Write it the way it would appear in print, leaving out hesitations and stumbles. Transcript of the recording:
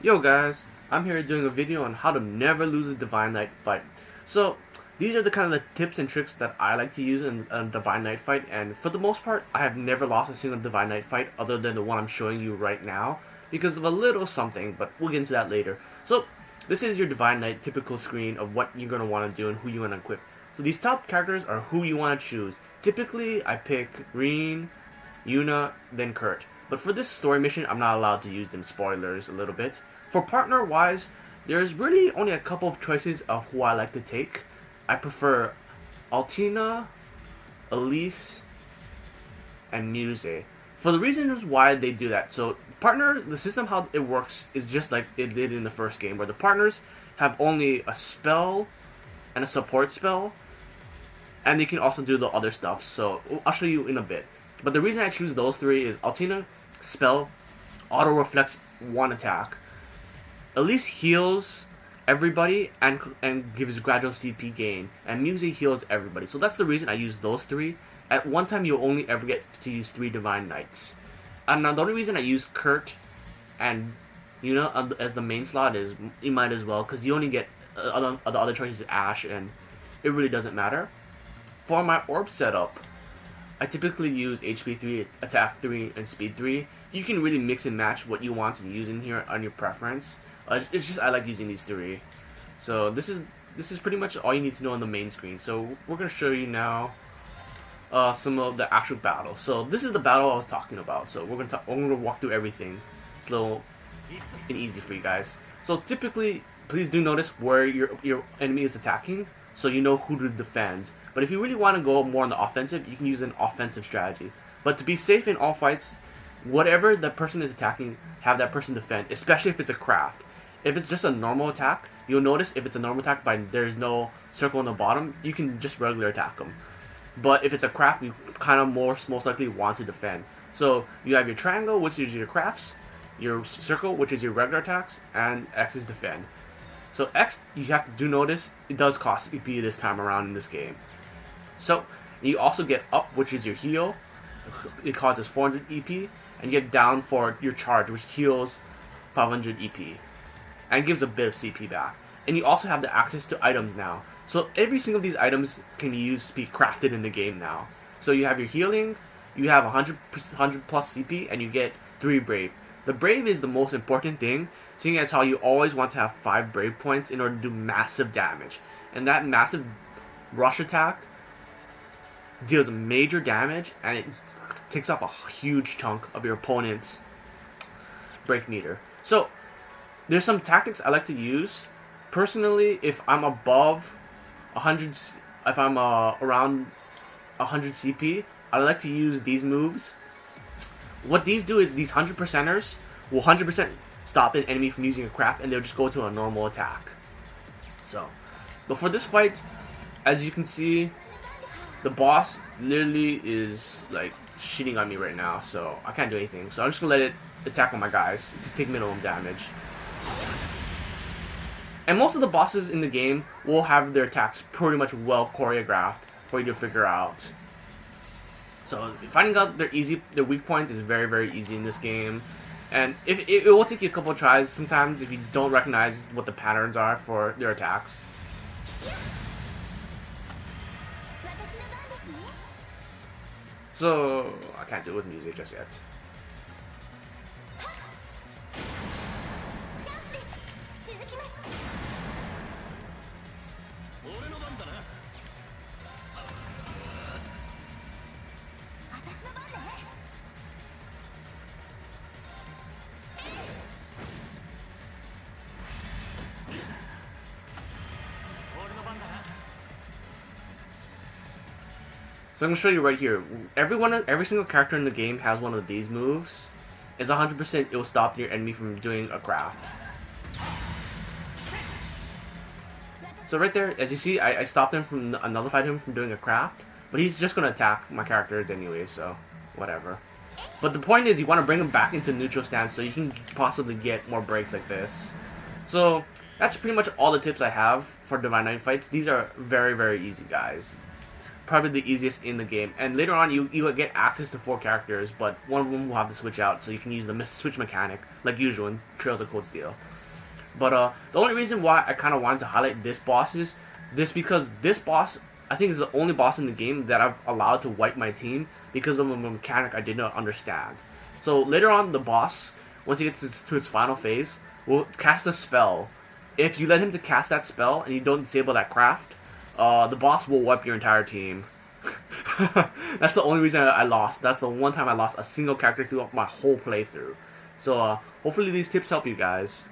Yo guys, I'm here doing a video on how to never lose a Divine Knight fight. So, these are the kind of the tips and tricks that I like to use in a Divine Knight fight, and for the most part, I have never lost a single Divine Knight fight other than the one I'm showing you right now, because of a little something, but we'll get into that later. So, this is your Divine Knight typical screen of what you're going to want to do and who you want to equip. So these top characters are who you want to choose. Typically, I pick Reen, Yuna, then Kurt. But for this story mission, I'm not allowed to use them. Spoilers a little bit. For partner wise, there's really only a couple of choices of who I like to take. I prefer Altina, Elise, and Muse. For the reasons why they do that. So partner, the system how it works is just like it did in the first game, where the partners have only a spell and a support spell, and they can also do the other stuff. So I'll show you in a bit. But the reason I choose those three is Altina, spell, auto reflects one attack. Elise heals everybody and gives gradual CP gain, and Muse heals everybody. So that's the reason I use those three. At one time, you'll only ever get to use 3 Divine Knights. And now the only reason I use Kurt and as the main slot is you might as well, because you only get the other choices is Ashe, and it really doesn't matter. For my orb setup, I typically use HP 3, Attack 3, and Speed 3. You can really mix and match what you want to use in here on your preference. It's just I like using these 3. So this is pretty much all you need to know on the main screen. So we're going to show you now some of the actual battles. So this is the battle I was talking about. So we're going to walk through everything slow and easy for you guys. So typically, please do notice where your enemy is attacking, so you know who to defend. But if you really want to go more on the offensive, you can use an offensive strategy. But to be safe in all fights, whatever the person is attacking, have that person defend, especially if it's a craft. If it's just a normal attack, you'll notice if it's a normal attack there's no circle on the bottom, you can just regular attack them. But if it's a craft, you kind of most likely want to defend. So you have your triangle, which is your crafts, your circle, which is your regular attacks, and X is defend. So X, you have to do notice, it does cost EP this time around in this game. So you also get up, which is your heal. It causes 400 EP, and you get down for your charge, which heals 500 EP, and gives a bit of CP back. And you also have the access to items now. So every single of these items can be crafted in the game now. So you have your healing, you have 100 plus CP, and you get 3 Brave. The Brave is the most important thing, seeing as how you always want to have 5 Brave points in order to do massive damage. And that massive rush attack deals major damage, and it takes up a huge chunk of your opponent's break meter. So there's some tactics I like to use. Personally, if I'm above 100, if I'm around 100 CP, I like to use these moves. What these do is these 100%ers will 100% stop an enemy from using a craft, and they'll just go to a normal attack. So, but for this fight, as you can see, the boss literally is like shitting on me right now, so I can't do anything. So I'm just gonna let it attack on my guys to take minimum damage. And most of the bosses in the game will have their attacks pretty much well choreographed for you to figure out. So finding out their weak points is very, very easy in this game. And if it will take you a couple of tries sometimes if you don't recognize what the patterns are for their attacks. So I can't do it with music just yet. So I'm going to show you right here. Every single character in the game has one of these moves. It's 100% it will stop your enemy from doing a craft. So right there, as you see, I stopped him from, nullified him from doing a craft. But he's just going to attack my characters anyway, so whatever. But the point is you want to bring him back into neutral stance so you can possibly get more breaks like this. So that's pretty much all the tips I have for Divine Knight fights. These are very, very easy, guys. Probably the easiest in the game. And later on, you will get access to 4 characters, but one of them will have to switch out, so you can use the switch mechanic, like usual in Trails of Cold Steel. But the only reason why I kind of wanted to highlight this boss is because this boss I think is the only boss in the game that I've allowed to wipe my team because of a mechanic I did not understand. So later on, the boss, once he gets to its final phase, will cast a spell. If you let him to cast that spell and you don't disable that craft, the boss will wipe your entire team. That's the only reason I lost. That's the one time I lost a single character throughout my whole playthrough. So hopefully these tips help you guys.